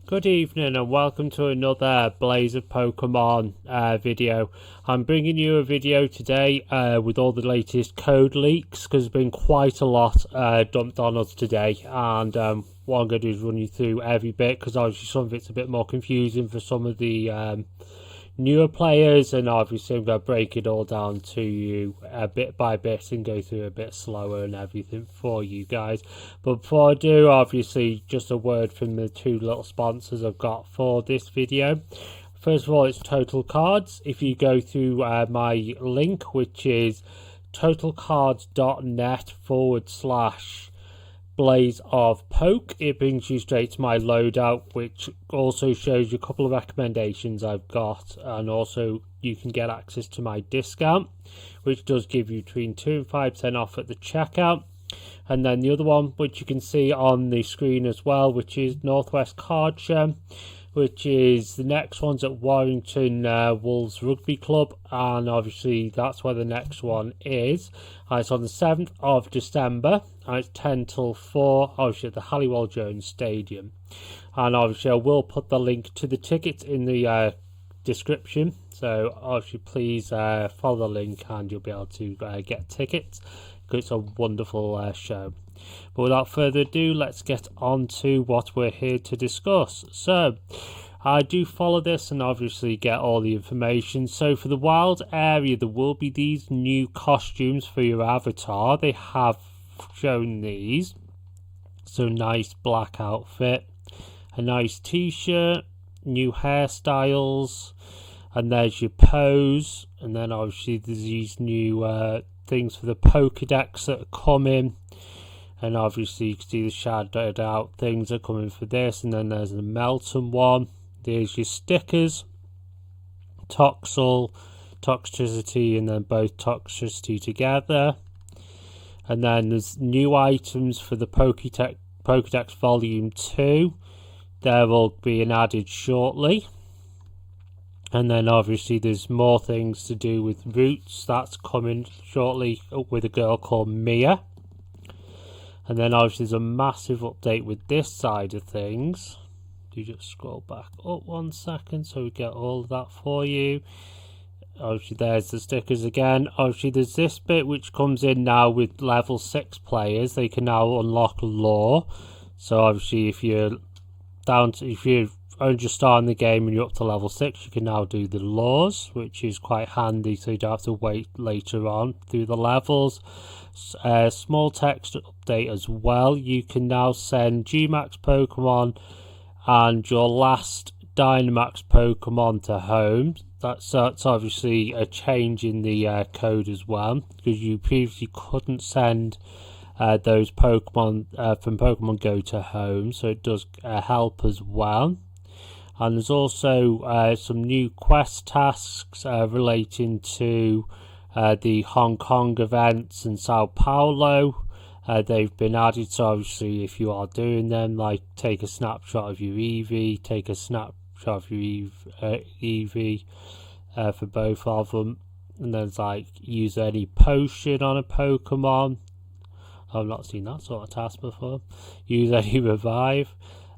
Good evening and welcome to another Blaze of Pokemon video. I'm bringing you a video today with all the latest code leaks because there's been quite a lot dumped on us today, and what I'm going to do is run you through every bit because obviously some of it's a bit more confusing for some of the newer players, and obviously I'm going to break it all down to you bit by bit and go through a bit slower and everything for you guys. But before I do, obviously just a word from the two little sponsors I've got for this video. First of all, it's Total Cards. If you go through my link, which is totalcards.net/Blaze of Poke, it brings you straight to my loadout, which also shows you a couple of recommendations I've got, and also you can get access to my discount, which does give you between 2 and 5% off at the checkout. And then the other one, which you can see on the screen as well, which is Northwest Card Show, which is the next one's at Warrington Wolves Rugby Club, and obviously that's where the next one is. It's on the 7th of December, and it's 10 till 4, obviously at the Halliwell Stadium. And obviously I will put the link to the tickets in the description, so obviously please follow the link and you'll be able to get tickets, because it's a wonderful show. But without further ado, let's get on to what we're here to discuss. So I do follow this and obviously get all the information. So for the wild area, there will be these new costumes for your avatar. They have shown these. So nice black outfit, a nice t-shirt, new hairstyles, and there's your pose. And then obviously there's these new things for the Pokedex that are coming. And obviously you can see the shadowed out things are coming for this. And then there's the Melton one. There's your stickers, Toxel, Toxtricity, and then both Toxtricity together. And then there's new items for the Pokedex Volume 2. There will be an added shortly. And then obviously there's more things to do with routes. That's coming shortly with a girl called Mia. And then obviously there's a massive update with this side of things. Do just scroll back up 1 second so we get all of that for you. Obviously there's the stickers again. Obviously there's this bit which comes in now with level 6 players. They can now unlock lore. So obviously if you're only just starting the game and you're up to level 6, you can now do the lores, which is quite handy, so you don't have to wait later on through the levels. Small text update as well. You can now send Gmax Pokemon and your last Dynamax Pokemon to home. That's obviously a change in the code as well, because you previously couldn't send those Pokemon from Pokemon Go to home, so it does help as well. And there's also some new quest tasks relating to the Hong Kong events in Sao Paulo. They've been added, so obviously if you are doing them, like take a snapshot of your Eevee, take a snapshot of your Eevee for both of them. And then it's like use any potion on a Pokemon. I've not seen that sort of task before. Use any revive.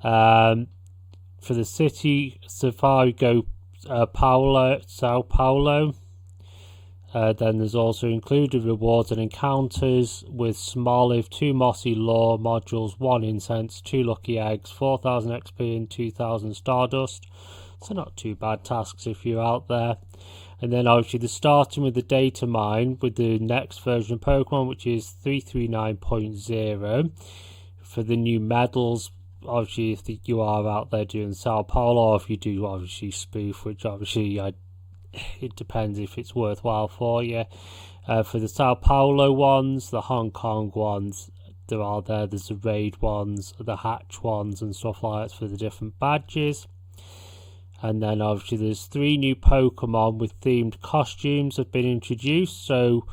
For the city safari, go Sao Paulo. Then there's also included rewards and encounters with Smoliv, 2 Mossy Lore modules, 1 Incense, 2 Lucky Eggs, 4,000 XP and 2,000 Stardust. So not too bad tasks if you're out there. And then obviously they're starting with the data mine with the next version of Pokemon, which is 339.0 for the new medals. Obviously if you are out there doing Sao Paulo, or if you do obviously spoof, which obviously it depends if it's worthwhile for you. For the Sao Paulo ones, the Hong Kong ones, there are there. There's the raid ones, the hatch ones and stuff like that for the different badges. And then obviously there's 3 new Pokemon with themed costumes have been introduced. So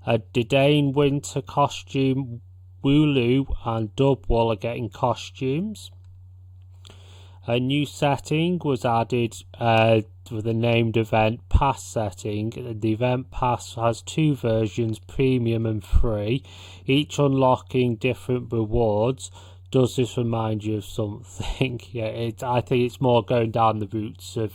a Didane winter costume, Wooloo and Dubwool are getting costumes. A new setting was added with the named event pass setting. The event pass has 2 versions, premium and free, each unlocking different rewards. Does this remind you of something? Yeah, I think it's more going down the routes of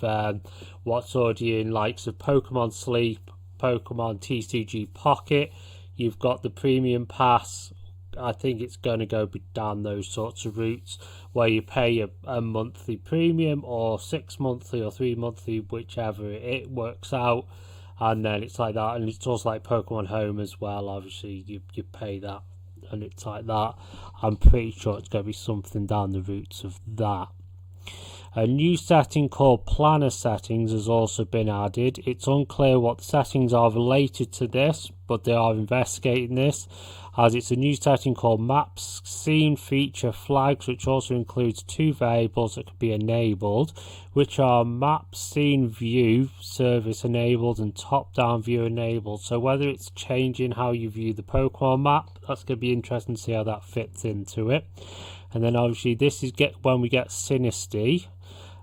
what's already in likes of Pokemon Sleep, Pokemon TCG Pocket. You've got the Premium Pass. I think it's going to go down those sorts of routes where you pay a monthly premium or 6 monthly or 3 monthly, whichever it works out. And then it's like that. And it's also like Pokemon Home as well. Obviously, you pay that. And it's like that. I'm pretty sure it's going to be something down the routes of that. A new setting called Planner Settings has also been added. It's unclear what the settings are related to this, but they are investigating this, as it's a new setting called Maps Scene Feature Flags, which also includes 2 variables that can be enabled, which are Map Scene View Service enabled and Top-Down View enabled. So whether it's changing how you view the Pokemon map, that's going to be interesting to see how that fits into it. And then obviously this is when we get Sinistea,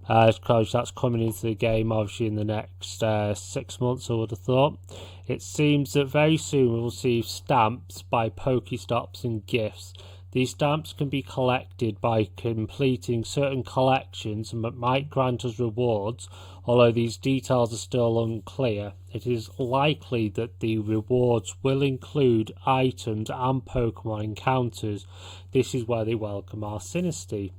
because that's coming into the game obviously in the next 6 months, I would have thought. It seems that very soon we'll receive stamps by Pokestops and gifts. These stamps can be collected by completing certain collections and might grant us rewards, although these details are still unclear. It is likely that the rewards will include items and Pokemon encounters. This is where they welcome our Sinistea.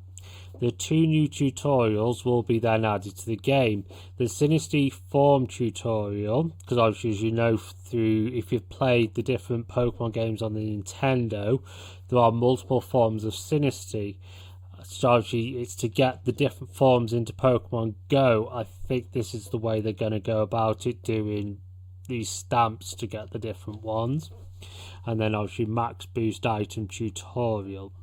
The 2 new tutorials will be then added to the game. The Sinistea form tutorial, because obviously as you know if you've played the different Pokemon games on the Nintendo, there are multiple forms of Sinistea. So obviously it's to get the different forms into Pokemon Go. I think this is the way they're going to go about it, doing these stamps to get the different ones. And then obviously Max Boost item tutorial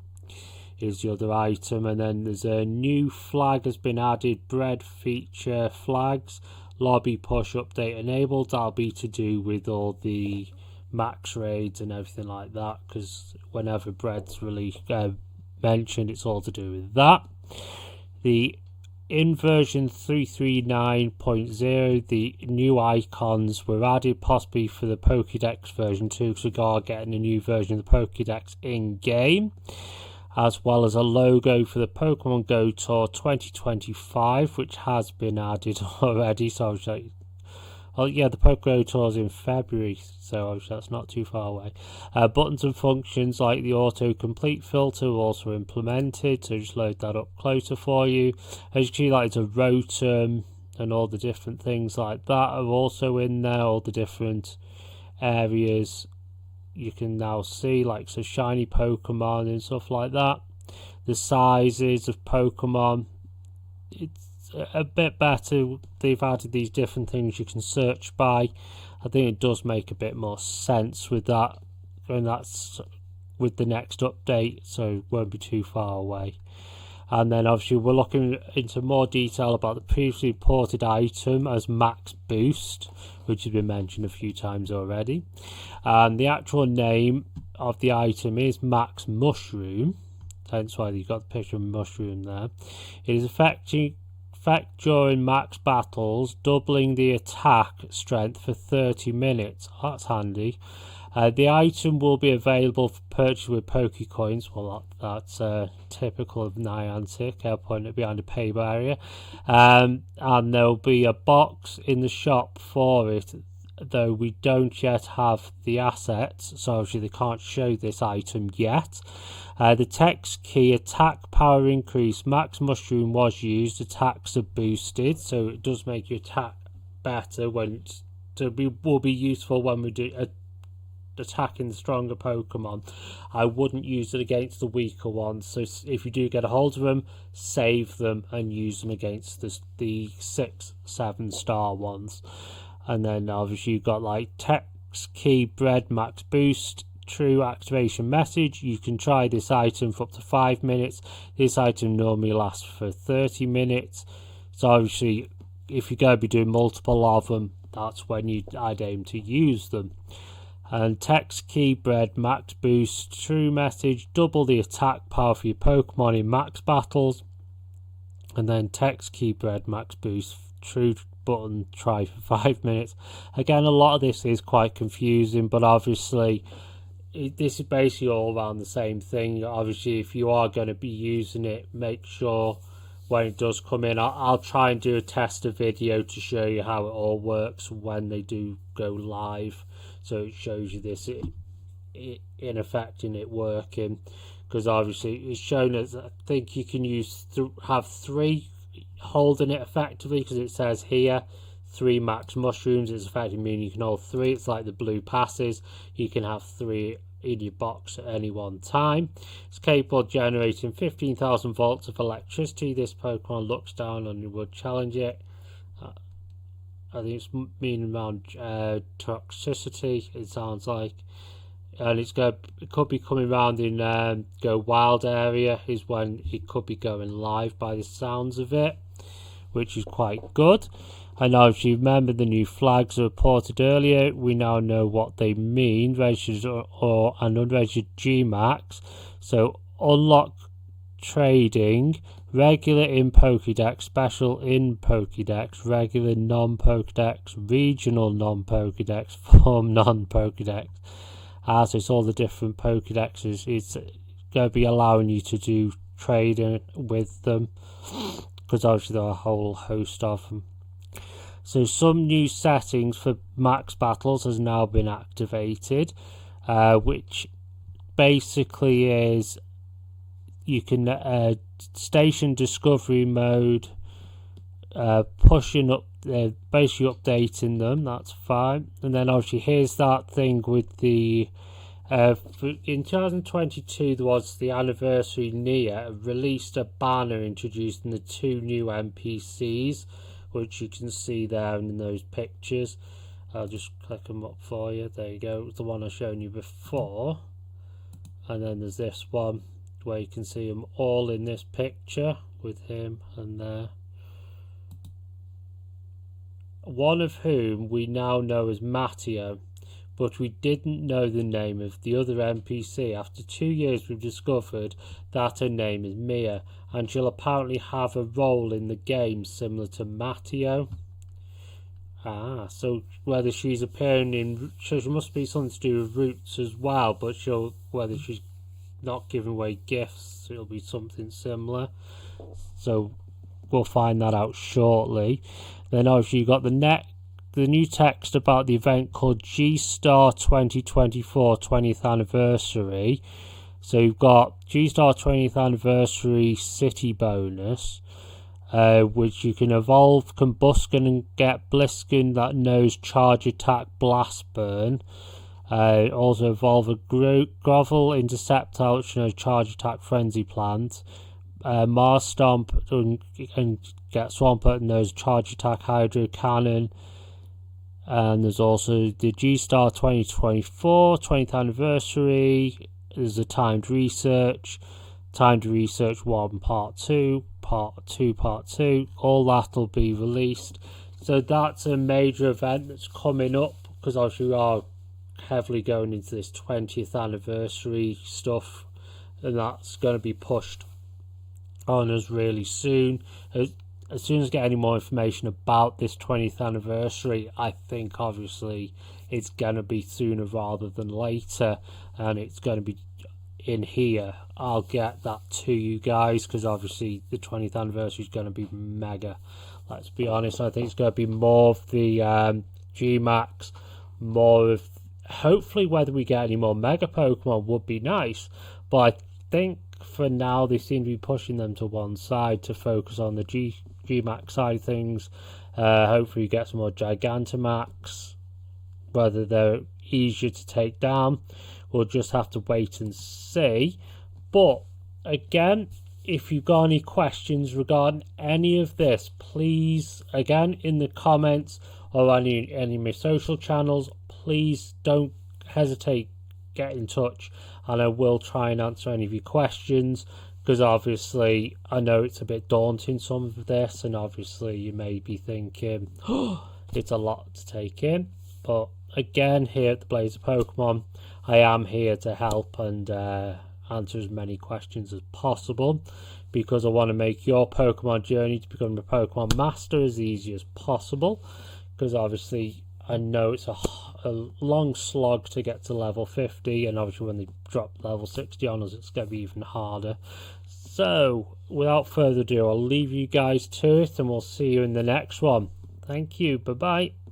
is the other item. And then there's a new flag has been added, bread feature flags, lobby push update enabled. That'll be to do with all the max raids and everything like that, because whenever bread's released mentioned, it's all to do with that. In version 339.0, the new icons were added, possibly for the Pokédex version 2, because we are getting a new version of the Pokédex in game, as well as a logo for the Pokemon Go Tour 2025, which has been added already. So I was like, oh yeah, the Pokemon Go Tour is in February, so that's not too far away. Buttons and functions like the auto-complete filter are also implemented, so just load that up closer for you. As you can see, like the Rotom and all the different things like that are also in there, all the different areas you can now see, like so shiny Pokemon and stuff like that. The sizes of Pokemon, it's a bit better. They've added these different things you can search by. I think it does make a bit more sense with that, and that's with the next update, so it won't be too far away. And then obviously we're looking into more detail about the previously reported item as Max Boost, which has been mentioned a few times already. And the actual name of the item is Max Mushroom, hence why you've got the picture of Mushroom there. It is effect during max battles, doubling the attack strength for 30 minutes. That's handy. The item will be available for purchase with Pokecoins. Well, that's typical of Niantic, pointing it behind a pay barrier. And there'll be a box in the shop for it, though we don't yet have the assets, so obviously they can't show this item yet. The text key attack power increase. Max Mushroom was used. Attacks are boosted, so it does make your attack better. Will be useful when we do attacking the stronger Pokemon. I wouldn't use it against the weaker ones, so if you do get a hold of them, save them and use them against the 6-7 star ones. And then obviously you've got like text key bread max boost, true activation message. You can try this item for up to 5 minutes. This item normally lasts for 30 minutes, so obviously if you're going to be doing multiple of them, that's when I'd aim to use them. And text key bread max boost, true message, double the attack power for your Pokemon in max battles. And then text key bread max boost, true button, try for 5 minutes. Again, a lot of this is quite confusing, but obviously this is basically all around the same thing. Obviously, if you are going to be using it, make sure when it does come in, I'll try and do a tester video to show you how it all works when they do go live, so it shows you this in effect in it working, because obviously it's shown as, I think you can have 3 holding it effectively, because it says here 3 max mushrooms. It's effectively meaning you can hold 3. It's like the blue passes, you can have 3 in your box at any one time. It's capable of generating 15,000 volts of electricity. This Pokemon looks down and you would challenge it. I think it's meaning around toxicity, it sounds like. And it could be coming around in Go Wild area is when it could be going live by the sounds of it, which is quite good. And now, if you remember the new flags reported earlier, we now know what they mean: registered or and unregistered Gmax. So unlock trading, regular in Pokédex, special in Pokédex, regular non-Pokédex, regional non-Pokédex, form non-Pokédex. So it's all the different Pokédexes. It's going to be allowing you to do trading with them, because obviously there are a whole host of them. So some new settings for max battles has now been activated, which basically is you can station discovery mode, pushing up, basically updating them. That's fine. And then obviously here's that thing with the in 2022 there was the anniversary near released a banner introducing the 2 new NPCs, which you can see there in those pictures. I'll just click them up for you. There you go. It was the one I showed you before. And then there's this one where you can see them all in this picture with him and there. One of whom we now know as Matteo, but we didn't know the name of the other NPC. After 2 years we've discovered that her name is Mia, and she'll apparently have a role in the game similar to Matteo. So whether she's appearing in, so she must be something to do with routes as well, but whether she's not giving away gifts, it'll be something similar. So we'll find that out shortly. Then obviously you've got the new text about the event called G-Star 2024 20th anniversary. So you've got G-Star 20th anniversary city bonus, which you can evolve Combusken and get Bliskin that knows charge attack blast burn. Also evolve a Grovel Interceptor, which knows charge attack frenzy plant. Mars Stomp and get Swampert and knows charge attack hydro cannon. And there's also the G-Star 2024 20th anniversary. There's a timed research 1 part 2, part 2 part 2. All that'll be released. So that's a major event that's coming up, because obviously we are heavily going into this 20th anniversary stuff, and that's going to be pushed on us really soon. As soon as I get any more information about this 20th anniversary, I think obviously it's going to be sooner rather than later, and it's going to be in here. I'll get that to you guys, because obviously the 20th anniversary is going to be mega. Let's be honest, I think it's going to be more of the Gmax, more of, hopefully whether we get any more mega Pokemon would be nice, but I think for now they seem to be pushing them to one side to focus on the Gmax side of things. Hopefully you get some more Gigantamax, whether they're easier to take down, we'll just have to wait and see. But again, if you've got any questions regarding any of this, please, again, in the comments or any of my social channels, please don't hesitate, get in touch, and I will try and answer any of your questions, because obviously I know it's a bit daunting, some of this, and obviously you may be thinking, oh, it's a lot to take in. But again, here at the Blaze of Pokemon, I am here to help and answer as many questions as possible, because I want to make your Pokemon journey to become a Pokemon master as easy as possible, because obviously I know it's a long slog to get to level 50, and obviously when they drop level 60 on us, it's going to be even harder. So, without further ado, I'll leave you guys to it, and we'll see you in the next one. Thank you. Bye-bye.